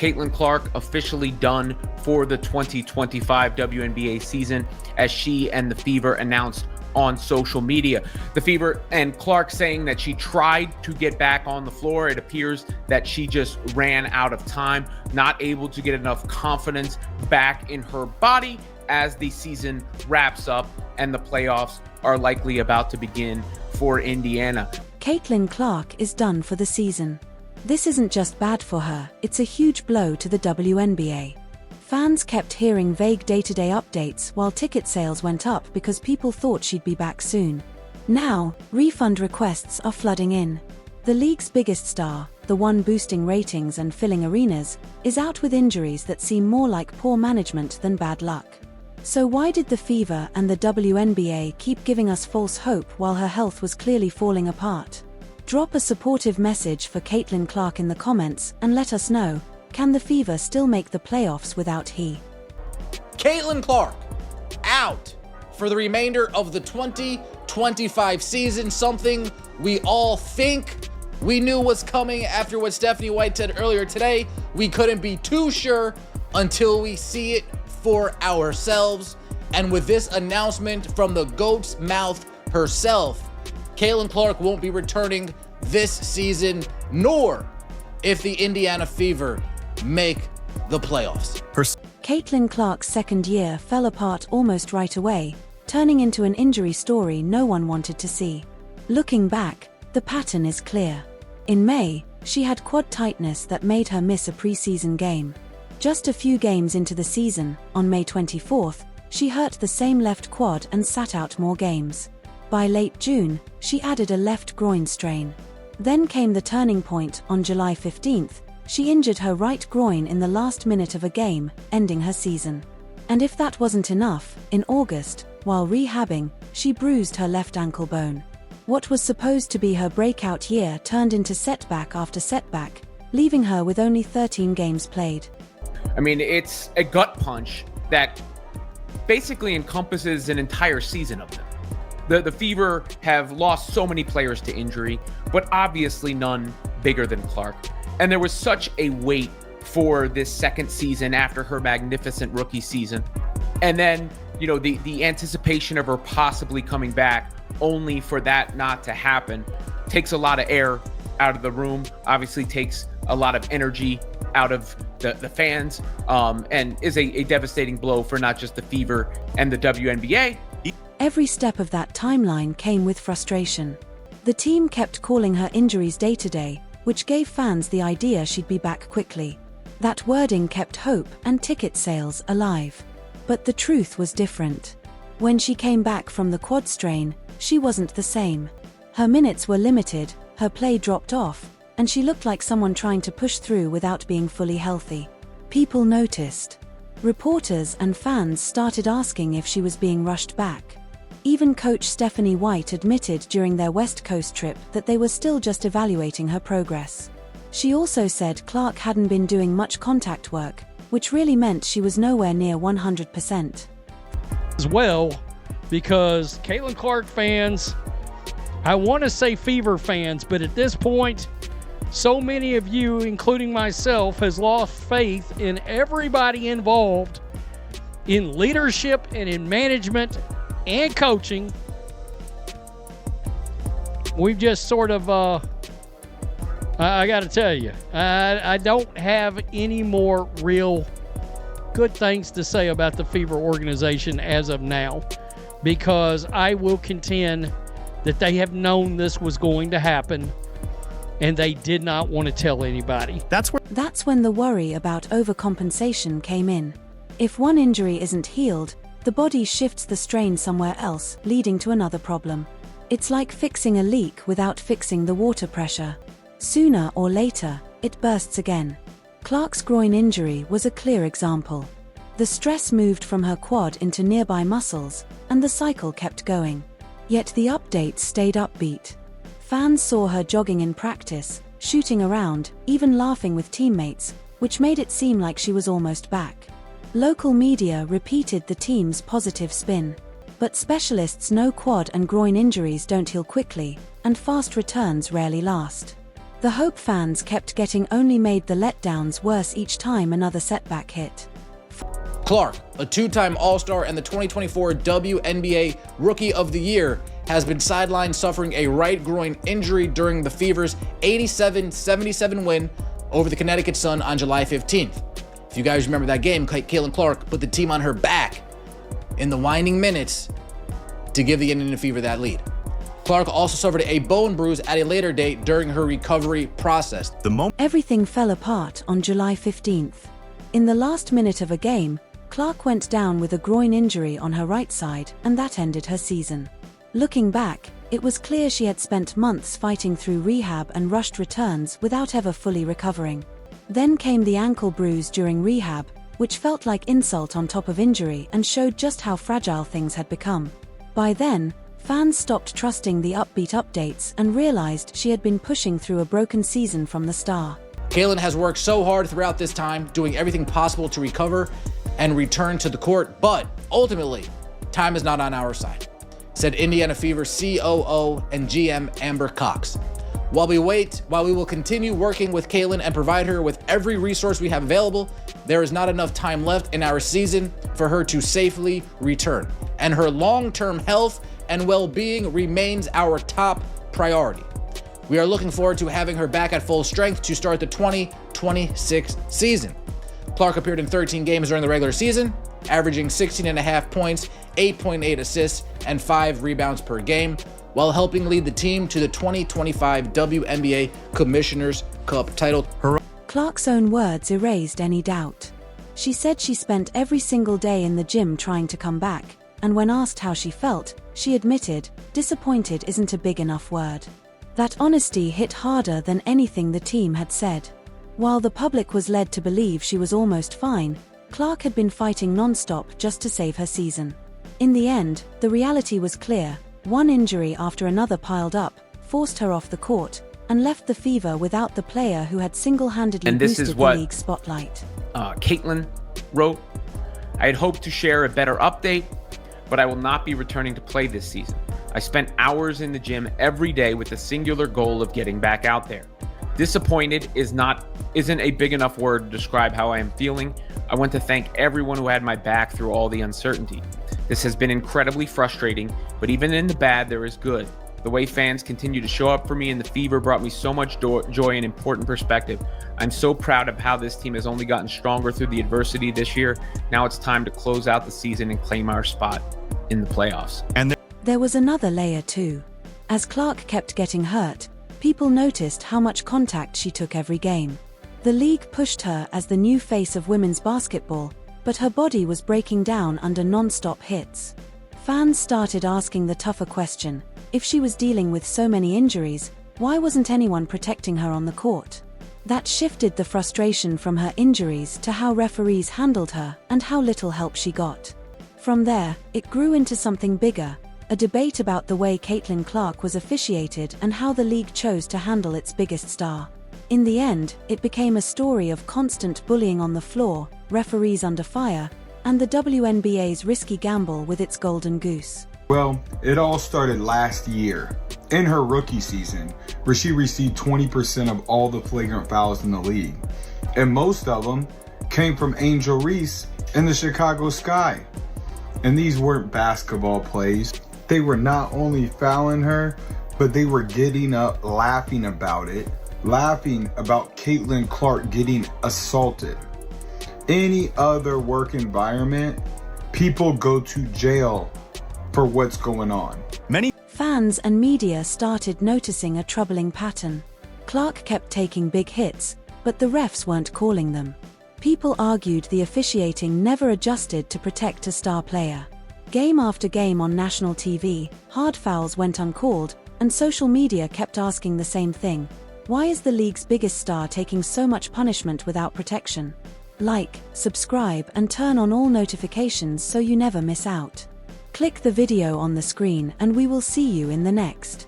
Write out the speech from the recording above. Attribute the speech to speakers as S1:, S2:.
S1: Caitlin Clark officially done for the 2025 WNBA season, as she and the Fever announced on social media. The Fever and Clark saying that she tried to get back on the floor. It appears that she just ran out of time, not able to get enough confidence back in her body as the season wraps up and the playoffs are likely about to begin for Indiana.
S2: Caitlin Clark is done for the season. This isn't just bad for her, it's a huge blow to the WNBA. Fans kept hearing vague day-to-day updates while ticket sales went up because people thought she'd be back soon. Now, refund requests are flooding in. The league's biggest star, the one boosting ratings and filling arenas, is out with injuries that seem more like poor management than bad luck. So why did the Fever and the WNBA keep giving us false hope while her health was clearly falling apart? Drop a supportive message for Caitlin Clark in the comments and let us know. Can the Fever still make the playoffs without he?
S3: Caitlin Clark, out for the remainder of the 2025 season, something we all think we knew was coming after what Stephanie White said earlier today. We couldn't be too sure until we see it for ourselves. And with this announcement from the GOAT's mouth herself, Caitlin Clark won't be returning this season, nor if the Indiana Fever make the playoffs.
S2: Caitlin Clark's second year fell apart almost right away, turning into an injury story no one wanted to see. Looking back, the pattern is clear. In May, she had quad tightness that made her miss a preseason game. Just a few games into the season, on May 24th, she hurt the same left quad and sat out more games. By late June, she added a left groin strain. Then came the turning point on July 15th. She injured her right groin in the last minute of a game, ending her season. And if that wasn't enough, in August, while rehabbing, she bruised her left ankle bone. What was supposed to be her breakout year turned into setback after setback, leaving her with only 13 games played.
S1: I mean, it's a gut punch that basically encompasses an entire season of them. The Fever have lost so many players to injury, but obviously none bigger than Clark. And there was such a wait for this second season after her magnificent rookie season. And then, the anticipation of her possibly coming back, only for that not to happen, takes a lot of air out of the room, obviously takes a lot of energy out of the fans, and is a devastating blow for not just the Fever and the WNBA.
S2: Every step of that timeline came with frustration. The team kept calling her injuries day-to-day, which gave fans the idea she'd be back quickly. That wording kept hope and ticket sales alive. But the truth was different. When she came back from the quad strain, she wasn't the same. Her minutes were limited, her play dropped off, and she looked like someone trying to push through without being fully healthy. People noticed. Reporters and fans started asking if she was being rushed back. Even coach Stephanie White admitted during their West Coast trip that they were still just evaluating her progress. She also said Clark hadn't been doing much contact work, which really meant she was nowhere near 100%.
S4: As well, because Caitlin Clark fans, I want to say Fever fans, but at this point, so many of you, including myself, has lost faith in everybody involved in leadership and in management and coaching. We've just sort of, I got to tell you, I don't have any more real good things to say about the Fever organization as of now, because I will contend that they have known this was going to happen and they did not want to tell anybody.
S2: That's when the worry about overcompensation came in. If one injury isn't healed, the body shifts the strain somewhere else, leading to another problem. It's like fixing a leak without fixing the water pressure. Sooner or later, it bursts again. Clark's groin injury was a clear example. The stress moved from her quad into nearby muscles, and the cycle kept going. Yet the updates stayed upbeat. Fans saw her jogging in practice, shooting around, even laughing with teammates, which made it seem like she was almost back. Local media repeated the team's positive spin. But specialists know quad and groin injuries don't heal quickly, and fast returns rarely last. The Hope fans kept getting only made the letdowns worse each time another setback hit.
S3: Clark, a two-time All-Star and the 2024 WNBA Rookie of the Year, has been sidelined suffering a right groin injury during the Fever's 87-77 win over the Connecticut Sun on July 15th. If you guys remember that game, Caitlin Clark put the team on her back in the winding minutes to give the Indiana Fever that lead. Clark also suffered a bone bruise at a later date during her recovery process.
S2: Everything fell apart on July 15th. In the last minute of a game, Clark went down with a groin injury on her right side, and that ended her season. Looking back, it was clear she had spent months fighting through rehab and rushed returns without ever fully recovering. Then came the ankle bruise during rehab, which felt like insult on top of injury and showed just how fragile things had become. By then, fans stopped trusting the upbeat updates and realized she had been pushing through a broken season from the start.
S3: Caitlin has worked so hard throughout this time, doing everything possible to recover and return to the court, but ultimately, time is not on our side, said Indiana Fever COO and GM Amber Cox. While we will continue working with Caitlin and provide her with every resource we have available, there is not enough time left in our season for her to safely return, and her long-term health and well-being remains our top priority. We are looking forward to having her back at full strength to start the 2026 season. Clark appeared in 13 games during the regular season, averaging 16.5 points, 8.8 assists, and 5 rebounds per game, while helping lead the team to the 2025 WNBA Commissioner's Cup title.
S2: Clark's own words erased any doubt. She said she spent every single day in the gym trying to come back, and when asked how she felt, she admitted, "Disappointed isn't a big enough word." That honesty hit harder than anything the team had said. While the public was led to believe she was almost fine, Clark had been fighting non-stop just to save her season. In the end, the reality was clear. One injury after another piled up, forced her off the court, and left the Fever without the player who had single-handedly boosted the league's spotlight.
S1: Caitlin wrote, "I had hoped to share a better update, but I will not be returning to play this season. I spent hours in the gym every day with the singular goal of getting back out there. Disappointed isn't a big enough word to describe how I am feeling. I want to thank everyone who had my back through all the uncertainty. This has been incredibly frustrating, but even in the bad, there is good. The way fans continue to show up for me in the Fever brought me so much joy and important perspective. I'm so proud of how this team has only gotten stronger through the adversity this year. Now it's time to close out the season and claim our spot in the playoffs."
S2: There was another layer too. As Clark kept getting hurt, people noticed how much contact she took every game. The league pushed her as the new face of women's basketball, but her body was breaking down under non-stop hits. Fans started asking the tougher question: if she was dealing with so many injuries, why wasn't anyone protecting her on the court? That shifted the frustration from her injuries to how referees handled her and how little help she got. From there, it grew into something bigger, a debate about the way Caitlin Clark was officiated and how the league chose to handle its biggest star. In the end, it became a story of constant bullying on the floor, referees under fire, and the WNBA's risky gamble with its golden goose.
S5: Well, it all started last year, in her rookie season, where she received 20% of all the flagrant fouls in the league. And most of them came from Angel Reese in the Chicago Sky. And these weren't basketball plays. They were not only fouling her, but they were getting up, laughing about it, laughing about Caitlin Clark getting assaulted. Any other work environment, people go to jail for what's going on.
S2: Fans and media started noticing a troubling pattern. Clark kept taking big hits, but the refs weren't calling them. People argued the officiating never adjusted to protect a star player. Game after game on national TV, hard fouls went uncalled, and social media kept asking the same thing: why is the league's biggest star taking so much punishment without protection? Like, subscribe, and turn on all notifications so you never miss out. Click the video on the screen and we will see you in the next.